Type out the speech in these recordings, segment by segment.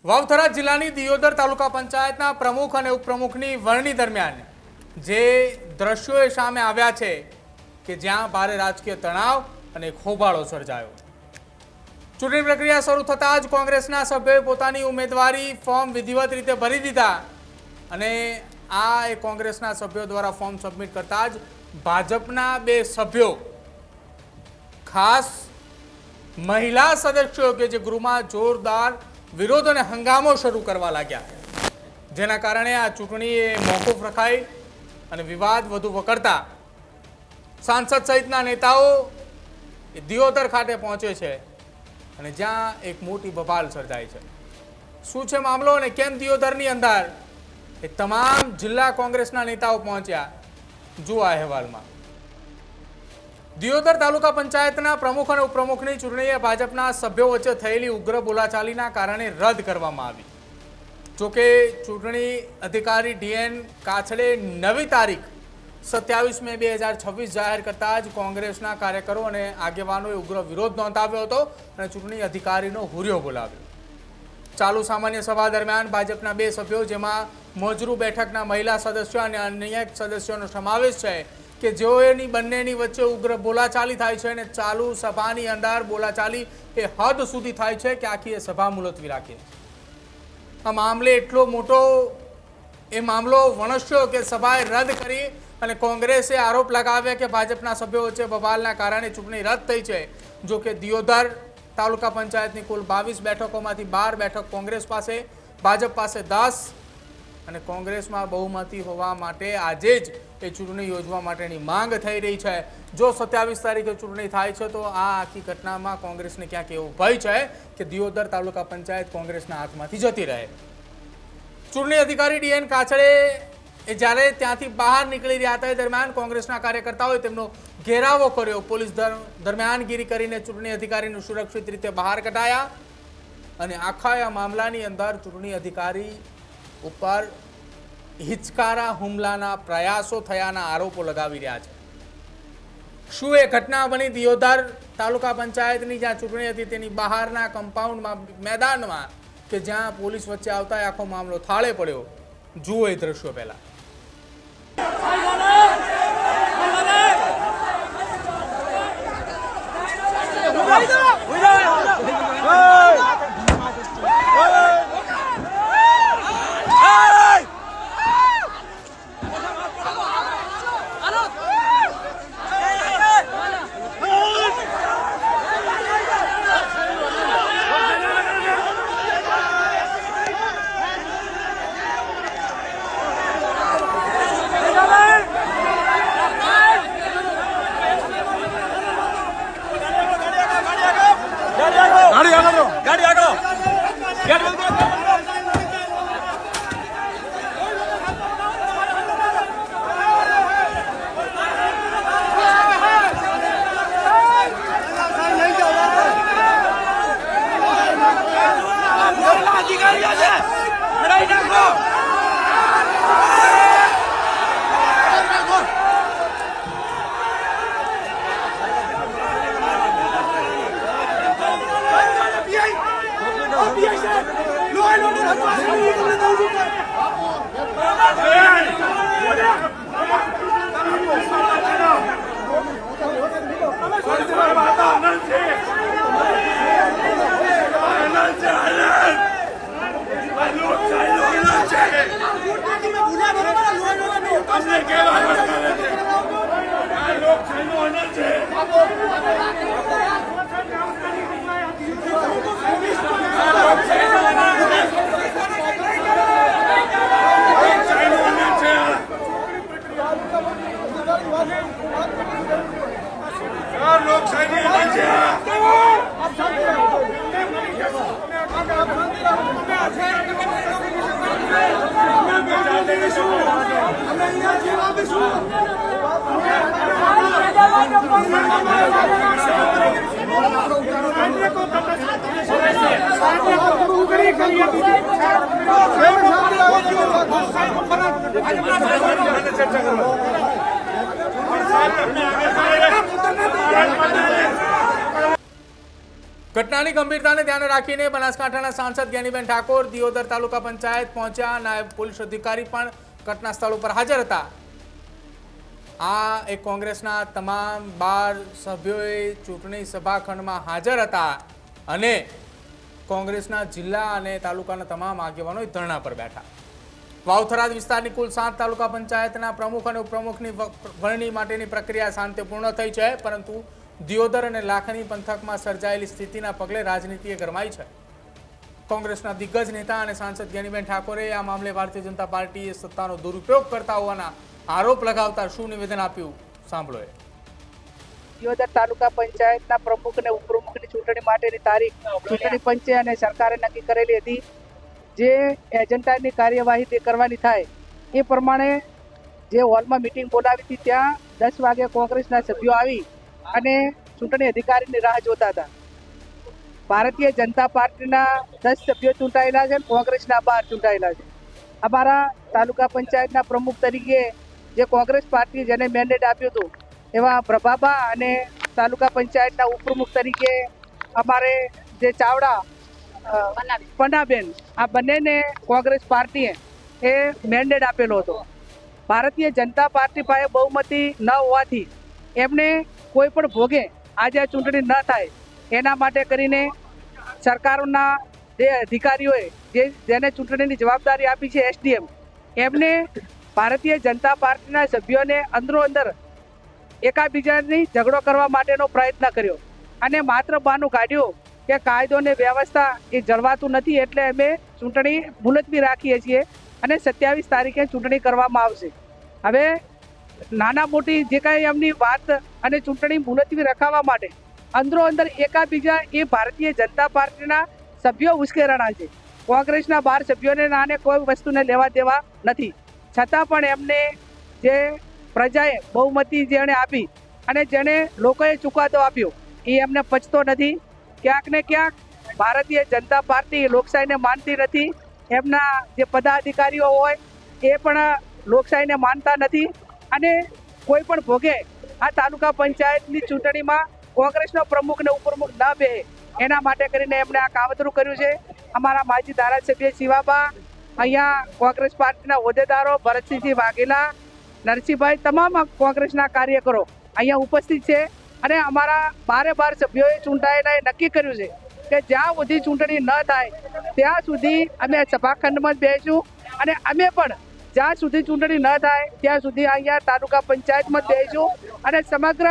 વાવથરા જિલ્લાની દિયોદર તાલુકા પંચાયતના પ્રમુખ અને ઉપપ્રમુખની વરણી દરમિયાન જે દ્રશ્યોએ સામે આવ્યા છે કે જ્યાં ભારે રાજકીય તણાવ અને ખોબાળો સર્જાયો। ચૂંટણી પ્રક્રિયા શરૂ થતાં જ કોંગ્રેસના સભ્યોએ પોતાની ઉમેદવારી ફોર્મ વિધિવત રીતે ભરી દીધા અને આ કોંગ્રેસના સભ્યો દ્વારા ફોર્મ સબમિટ કરતા જ ભાજપના બે સભ્યો ખાસ મહિલા સદસ્યો કે જે ગૃહમાં જોરદાર વિરોધ અને હંગામો શરૂ કરવા લાગ્યા, જેના કારણે આ ચૂંટણી મોકૂફ રખાઈ અને વિવાદ વધુ વકરતા સાંસદ સહિતના નેતાઓ દિયોદર ખાતે પહોંચે છે અને જ્યાં એક મોટી બબાલ સર્જાય છે। શું છે મામલો અને કેમ દિયોદરની અંદર એ તમામ જિલ્લા કોંગ્રેસના નેતાઓ પહોંચ્યા, જુઓ આ અહેવાલમાં। દિયોદર તાલુકા પંચાયતના પ્રમુખ અને ઉપપ્રમુખની ચૂંટણી ભાજપના સભ્યો વચ્ચે થયેલી ઉગ્ર બોલાચાલીના કારણે રદ કરવામાં આવી। જોકે ચૂંટણી અધિકારી ડીએન કાછડે નવી તારીખ 27 મે 2026 જાહેર કરતા જ કોંગ્રેસના કાર્યકરો અને આગેવાનોએ ઉગ્ર વિરોધ નોંધાવ્યો હતો અને ચૂંટણી અધિકારીનો હુરિયો બોલાવ્યો। ચાલુ સામાન્ય સભા દરમિયાન ભાજપના બે સભ્યો, જેમાં મોજરૂ બેઠકના મહિલા સદસ્યો અને અન્ય સદસ્યોનો સમાવેશ છે, કે જેઓની બંનેની વચ્ચે ઉગ્ર બોલાચાલી થાય છે અને ચાલુ સભાની અંદર બોલાચાલી એ હદ સુધી થાય છે કે આખી એ સભા મુલતવી રાખી। આ મામલે એટલો મોટો એ મામલો વણસ્યો કે સભાએ રદ કરી અને કોંગ્રેસે આરોપ લગાવ્યા કે ભાજપના સભ્યો વચ્ચે બબાલના કારણે ચૂંટણી રદ થઈ છે। જો કે દિયોદર તાલુકા પંચાયતની કુલ 22 બેઠકોમાંથી 12 બેઠક કોંગ્રેસ પાસે, ભાજપ પાસે 10 અને કોંગ્રેસમાં બહુમતી હોવા માટે આજે જ એ ચૂંટણી યોજવા માટેની માંગ થઈ રહી છે। જો 27 તારીખે ચૂંટણી થાય છે તો આ આખી ઘટનામાં કોંગ્રેસને ક્યાંક એવો ભય છે કે દિયોદર તાલુકા પંચાયત કોંગ્રેસના હાથમાંથી જતી રહે। ચૂંટણી અધિકારી ડીએન કાછડે જ્યારે ત્યાંથી બહાર નીકળી રહ્યા હતા દરમિયાન કોંગ્રેસના કાર્યકર્તાઓએ તેમનો ઘેરાવો કર્યો, પોલીસ દરમિયાનગીરી કરીને ચૂંટણી અધિકારીને સુરક્ષિત રીતે બહાર કઢાયા અને આખા આ મામલાની અંદર ચૂંટણી અધિકારી ઉપર હિચકારા હુમલાના પ્રયાસો થયાના આરોપો લગાવી રહ્યા છે। શું એ ઘટના બની દિયોદર તાલુકા પંચાયતની જ્યાં ચૂંટણી હતી તેની બહારના કમ્પાઉન્ડમાં, મેદાનમાં, કે જ્યાં પોલીસ વચ્ચે આવતા આખો મામલો થાળે પડ્યો? જુઓ એ દ્રશ્યો પહેલા। ઘટનાની ગંભીરતાને ધ્યાને રાખીને બનાસકાંઠાના સાંસદ જ્ઞાનીબેન ઠાકોર દિયોદર તાલુકા પંચાયત પહોંચ્યા. નાયબ પોલીસ અધિકારી પણ ઘટના સ્થળ ઉપર હાજર હતા. આ એક કોંગ્રેસના તમામ 12 સભ્યોએ ચૂંટણી સભાખંડમાં હાજર હતા અને કોંગ્રેસના જિલ્લા અને તાલુકાના તમામ આગેવાનો ધરણા પર બેઠા. વાવ-થરાદ વિસ્તારની કુલ 7 તાલુકા પંચાયતના પ્રમુખ અને ઉપપ્રમુખની વરણી માટેની પ્રક્રિયા શાંતિપૂર્ણ થઈ છે, પરંતુ દિયોદર અને લાખણી પંથકમાં સર્જાયેલી સ્થિતિના પગલે રાજનીતિએ ગરમાઈ છે. કોંગ્રેસના દિગ્ગજ નેતા અને સાંસદ જ્ઞાનીબેન ઠાકોરે આ મામલે ભારતીય જનતા પાર્ટીએ સત્તાનો દુરુપયોગ કરતા હોવાના આરોપ લગાવતા શું નિવેદન આપ્યું, સાંભળો. દિયોદર તાલુકા પંચાયતના પ્રમુખ અને ઉપપ્રમુખની ચૂંટણી માટેની તારીખ ચૂંટણી પંચે અને સરકારે નક્કી કરેલી હતી. જે એજન્ડાની કાર્યવાહી તે કરવાની થાય એ પ્રમાણે જે હોલમાં મિટિંગ બોલાવી હતી ત્યાં 10 વાગે કોંગ્રેસના સભ્યો આવી અને ચૂંટણી અધિકારીની રાહ જોતા હતા. ભારતીય જનતા પાર્ટીના 10 સભ્યો ચૂંટાયેલા છે, કોંગ્રેસના 12 ચૂંટાયેલા છે. અમારા તાલુકા પંચાયતના પ્રમુખ તરીકે જે કોંગ્રેસ પાર્ટી જેને મેન્ડેટ આપ્યું હતું એવા પ્રભાબા અને તાલુકા પંચાયતના ઉપપ્રમુખ તરીકે અમારે જે ચાવડા પન્નાબેન, આ બંનેને કોંગ્રેસ પાર્ટીએ એ મેન્ડેટ આપેલો હતો. ભારતીય જનતા પાર્ટી પાસે બહુમતી ન હોવાથી એમને કોઈ પણ ભોગે આજે આ ચૂંટણી ન થાય એના માટે કરીને સરકારના જે અધિકારીઓએ જેને ચૂંટણીની જવાબદારી આપી છે SDM, એમને ભારતીય જનતા પાર્ટીના સભ્યોને અંદરો અંદર એકાબીજાની ઝઘડો કરવા માટેનો પ્રયત્ન કર્યો અને માત્ર બહાનું કાઢ્યું કે કાયદો અને વ્યવસ્થા એ જળવાતું નથી, એટલે અમે ચૂંટણી મુલતવી રાખીએ છીએ અને 27 તારીખે ચૂંટણી કરવામાં આવશે. હવે નાના મોટી જે કાંઈ એમની વાત અને ચૂંટણી મુલતવી રખાવવા માટે અંદરો અંદર એકાબીજા એ ભારતીય જનતા પાર્ટીના સભ્યો ઉશ્કેરણા છે. કોંગ્રેસના 12 સભ્યોને નાને કોઈ વસ્તુને લેવા દેવા નથી, છતાં પણ એમને જે પ્રજાએ બહુમતી જેણે આપી અને જેણે લોકોએ ચુકાદો આપ્યો એ એમને પચતો નથી. ક્યાંક ને ક્યાંક ભારતીય જનતા પાર્ટી લોકશાહીને માનતી નથી. એમના જે પદાધિકારીઓ હોય એ પણ લોકશાહીને માનતા નથી અને કોઈ પણ ભોગે આ તાલુકા પંચાયતની ચૂંટણીમાં કોંગ્રેસનો પ્રમુખ ને ઉપપ્રમુખ ન બે એના માટે કરીને એમણે આ કાવતરું કર્યું છે. અમારા માજી ધારાસભ્ય શિવાબા, અહીંયા કોંગ્રેસ પાર્ટીના હોદ્દેદારો ભરતસિંહજી વાઘેલા, નરસિંહભાઈ, તમામ કોંગ્રેસના કાર્યકરો અહીંયા ઉપસ્થિત છે અને અમારા 12 સભ્યોએ ચૂંટાયેલાએ નક્કી કર્યું છે કે જ્યાં સુધી ચૂંટણી ન થાય ત્યાં સુધી અમે સભાખંડમાં જ બેસીશું અને અમે પણ જ્યાં સુધી ચૂંટણી ન થાય ત્યાં સુધી અહીંયા તાલુકા પંચાયતમાં જ બેસીશું અને સમગ્ર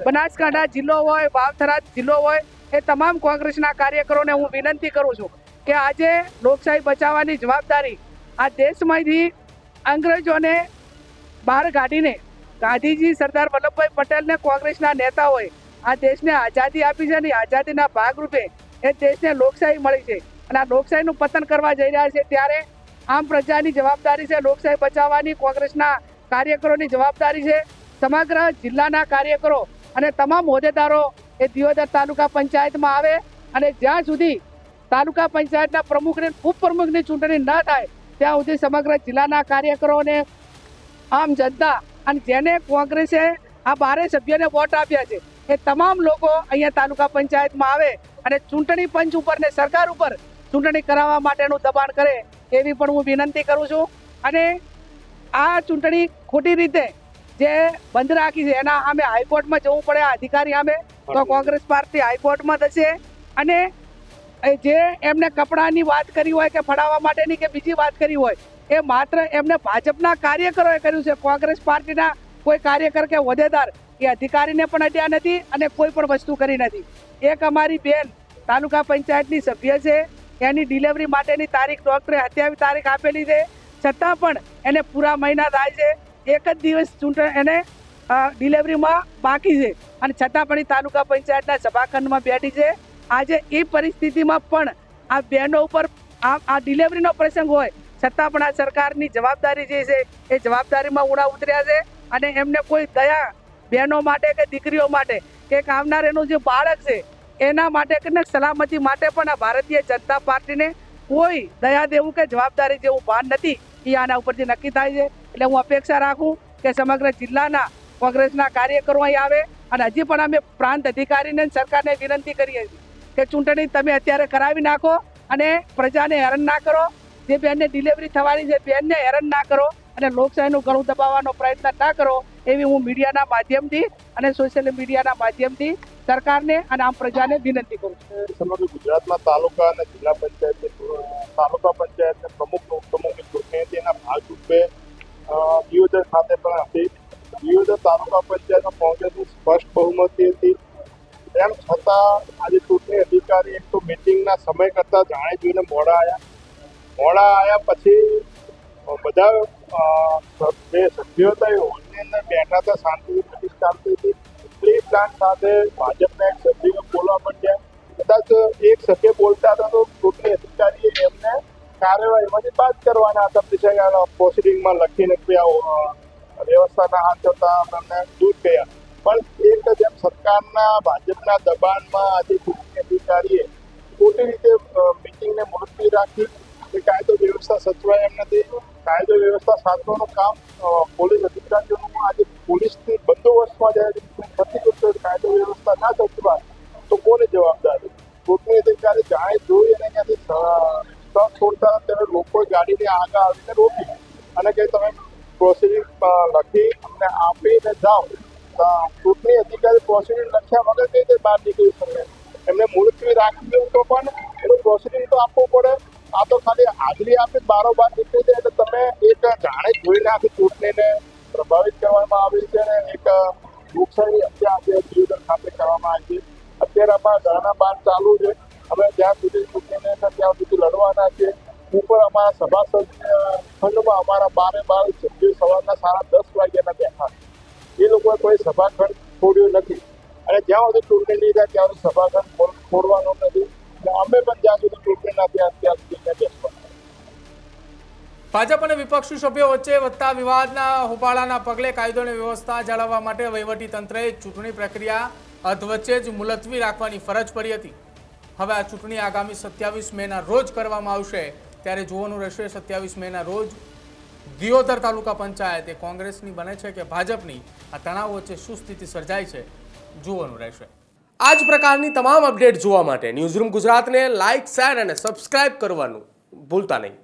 બનાસકાંઠા જિલ્લો હોય, વાવ-થરાદ જિલ્લો હોય, એ તમામ કોંગ્રેસના કાર્યકરોને હું વિનંતી કરું છું કે આજે લોકશાહી બચાવવાની જવાબદારી આ દેશમાંથી અંગ્રેજોને બહાર કાઢીને ગાંધીજી, સરદાર વલ્લભભાઈ પટેલને કોંગ્રેસના નેતાઓએ આ દેશને આઝાદી આપી છે અને આઝાદીના ભાગરૂપે એ દેશને લોકશાહી મળી છે અને આ લોકશાહીનું પતન કરવા જઈ રહ્યા છે. ત્યારે આમ પ્રજાની જવાબદારી છે લોકશાહી બચાવવાની, કોંગ્રેસના કાર્યકરોની જવાબદારી છે. સમગ્ર જિલ્લાના કાર્યકરો અને તમામ હોદ્દેદારો એ દિયોદર તાલુકા પંચાયતમાં આવે અને જ્યાં સુધી તાલુકા પંચાયતના પ્રમુખ અને ઉપપ્રમુખની ચૂંટણી ન થાય ત્યાં સુધી સમગ્ર જિલ્લાના કાર્યકરોને આમ જનતા અને જેને કોંગ્રેસે આ 12 સભ્યોને વોટ આપ્યા છે એ તમામ લોકો અહીંયા તાલુકા પંચાયતમાં આવે અને ચૂંટણી પંચ ઉપર ને સરકાર ઉપર ચૂંટણી કરાવવા માટેનું દબાણ કરે એવી પણ હું વિનંતી કરું છું. અને આ ચૂંટણી ખોટી રીતે જે બંધ રાખી છે એના સામે હાઈકોર્ટમાં જવું પડે. આ અધિકારી સામે તો કોંગ્રેસ પાર્ટી હાઈકોર્ટમાં થશે અને જે એમને કપડાની વાત કરી હોય કે ફડાવવા માટેની કે બીજી વાત કરી હોય એ માત્ર એમને ભાજપના કાર્યકરોએ કર્યું છે. કોંગ્રેસ પાર્ટીના કોઈ કાર્યકર કે હોદ્દેદાર એ અધિકારીને પણ અડ્યા નથી અને કોઈ પણ વસ્તુ કરી નથી. એક અમારી બેન તાલુકા પંચાયતની સભ્ય છે, એની ડિલિવરી માટેની તારીખ ડૉક્ટરે 27 તારીખ આપેલી છે, છતાં પણ એને પૂરા મહિના થાય છે, એક જ દિવસ એને ડિલિવરીમાં બાકી છે અને છતાં પણ એ તાલુકા પંચાયતના સભાખંડમાં બેઠી છે. આજે એ પરિસ્થિતિમાં પણ આ બહેનો ઉપર આ ડિલિવરીનો પ્રસંગ હોય છતાં પણ આ સરકારની જવાબદારી જે છે એ જવાબદારીમાં ઉડા ઉતર્યા છે અને એમને કોઈ દયા બહેનો માટે કે દીકરીઓ માટે કે આવનાર એનું જે બાળક છે એના માટે કે સલામતી માટે પણ આ ભારતીય જનતા પાર્ટીને કોઈ દયા દેવું કે જવાબદારી જેવું ભાન નથી. એ આના ઉપરથી નક્કી થાય છે. એટલે હું અપેક્ષા રાખું કે સમગ્ર જિલ્લાના કોંગ્રેસના કાર્યકરો અહીં આવે અને હજી પણ અમે પ્રાંત અધિકારીને સરકારને વિનંતી કરીએ છીએ કે ચૂંટણી તમે અત્યારે કરાવી નાખો અને પ્રજાને હેરાન ના કરો. જે બેનને ડિલિવરી થવાની છે બેનને હેરાન ના કરો અને લોકશાહીનું ગળું દબાવવાનો પ્રયત્ન ના કરો એવી હું મીડિયાના માધ્યમથી અને સોશિયલ મીડિયાના માધ્યમથી સરકારને અને આમ પ્રજાને વિનંતી કરું છું. સમગ્ર ગુજરાતમાં તાલુકા અને જિલ્લા પંચાયત તાલુકા પંચાયત પ્રમુખ ઉપપ્રમુખની ચૂંટણી હતી. એના ભાગરૂપે દિયોદર ખાતે પણ હતી. દિયોદર તાલુકા પંચાયતમાં કોંગ્રેસની સ્પષ્ટ બહુમતી હતી. તેમ છતાં આજે ચૂંટણી અધિકારી એક તો મિટિંગના સમય કરતાં જાણી જોઈને મોડા આવ્યા પછી બધા જે સભ્યો હતા એ હોલની અંદર બેઠા હતા, શાંતિથી મિટિંગ ચાલતી હતી. પ્રી પ્લાન સાથે ભાજપના એક સભ્યો બોલવા માંડ્યા. કદાચ એક સભ્ય બોલતા હતા તો ચૂંટણી અધિકારીએ એમને કાર્યવાહીમાંથી બાદ કરવાના હતા. પ્રોસિડિંગમાં લખીને વ્યવસ્થાના હાથ હતા એમને દૂર ગયા. પણ એક જેમ સરકારના ભાજપના દબાણમાં આજે ચૂંટણી અધિકારીએ ખોટી રીતે મિટિંગને મુલતવી રાખી. કાયદો વ્યવસ્થા સચવાય એમ નથી. કાયદો વ્યવસ્થા સાચવાનું કામ પોલીસ અધિકારીઓનું આજે પોલીસની બંદોબસ્તમાં જાય થતી કાયદો વ્યવસ્થા ના સચવાય તો કોને જવાબદારી? ચૂંટણી અધિકારી જાણે જોઈ અને ત્યાંથી સ્થળ છોડતા ત્યારે લોકોએ ગાડીને આગળ આવીને રોકી અને કે તમે પ્રોસિડિંગ લખી અમને આપીને જાઓ. ચૂંટણી અધિકારી પ્રોસિડિંગ લખ્યા વગર કઈ રીતે બહાર નીકળી શકે? એમને મુલતવી રાખી તો પણ એનું પ્રોસિડિંગ તો આપવું પડે. આ તો ખાલી હાજરી આપી બારોબાર નીકળી જાય એટલે તમે એક જાણે જોઈને આખી ચૂંટણીને પ્રભાવિત કરવામાં આવી છે અને એક લોકશાહી હત્યા આજે દિયોદર ખાતે કરવામાં આવી છે. અત્યારે અમારા ઘરના બહાર ચાલુ છે. અમે જ્યાં સુધી ચૂંટણીને ત્યાં સુધી લડવાના છે. ઉપર અમારા સભાસદ ખંડમાં અમારા 12 સભ્યો સવારના 10:30 વાગ્યાના બેઠા. એ લોકોએ કોઈ સભાખંડ છોડ્યો નથી અને જ્યાં સુધી ચૂંટણી નહીં થાય ત્યાં સુધી સભાખંડ છોડવાનો નથી. અમે પણ જ્યાં સુધી ચૂંટણી ના ત્યાં સુધી બેસવા. ભાજપ અને વિપક્ષી સભ્યો વચ્ચે વધતા વિવાદના હોબાળાના પગલે કાયદો અને વ્યવસ્થા જાળવવા માટે વહીવટીતંત્રએ ચૂંટણી પ્રક્રિયા અધવચ્ચે જ મુલતવી રાખવાની ફરજ પડી હતી. હવે આ ચૂંટણી આગામી 27 મેના રોજ કરવામાં આવશે. ત્યારે જોવાનું રહેશે 27 મેના રોજ દિયોદર તાલુકા પંચાયત એ કોંગ્રેસની બને છે કે ભાજપની. આ તણાવ વચ્ચે શું સ્થિતિ સર્જાય છે જોવાનું રહેશે. આ જ પ્રકારની તમામ અપડેટ જોવા માટે ન્યૂઝરૂમ ગુજરાતને લાઇક, શેર અને સબસ્ક્રાઇબ કરવાનું ભૂલતા નહીં.